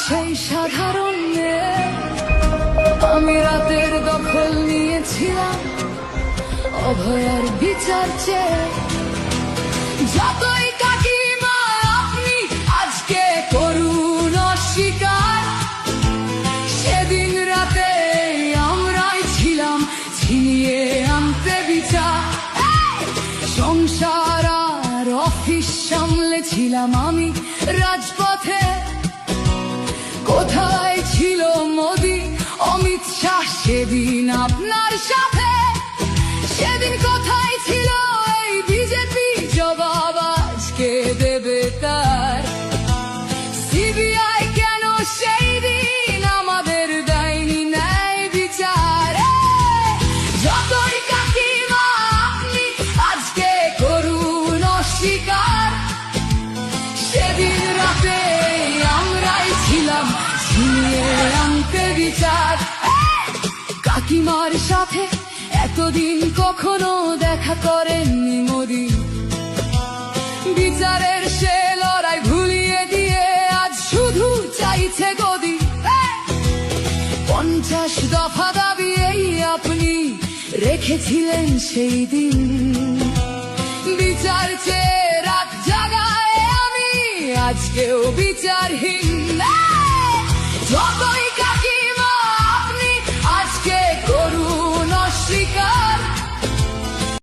সেই সাধারণ মেয়ে, আমি রাতের দখল নিয়েছিলাম অভয়ার বিচার চেয়ে। যতই কাকিমা আপনি আজকে করুন অস্বীকার, সেদিন রাতে আমরাই ছিলাম ছিনিয়ে আনতে বিচার। সংসার আর অফিস সামলেছিলাম আমি রাজপথে। কোথায় ছিল মোদি অমিত শাহ সেদিন আপনার সাথে? সেদিন কোথায় ছিল এই বিজেপি? জবাব আজকে দেবে তার। সিবিআই কেন সেই দিন আমাদের দেয়নি ন্যায় বিচার? যতই কাকিমা আপনি আজকে করুন অস্বীকার, সেদিন রাতে আমরাই ছিলাম ছিনিয়ে আনতে বিচার। কাকিমার সাথে এতদিন কখনো দেখা করেননি মোদি, বিচারের সে লড়াই ভুলিয়ে দিয়ে আজ শুধু চাইছে গদি। 50 দফা দাবি এই আপনি রেখেছিলেন সেই দিন, বিচার চেয়ে রাত জাগায় আমি আজকেও বিচারহীন। যতই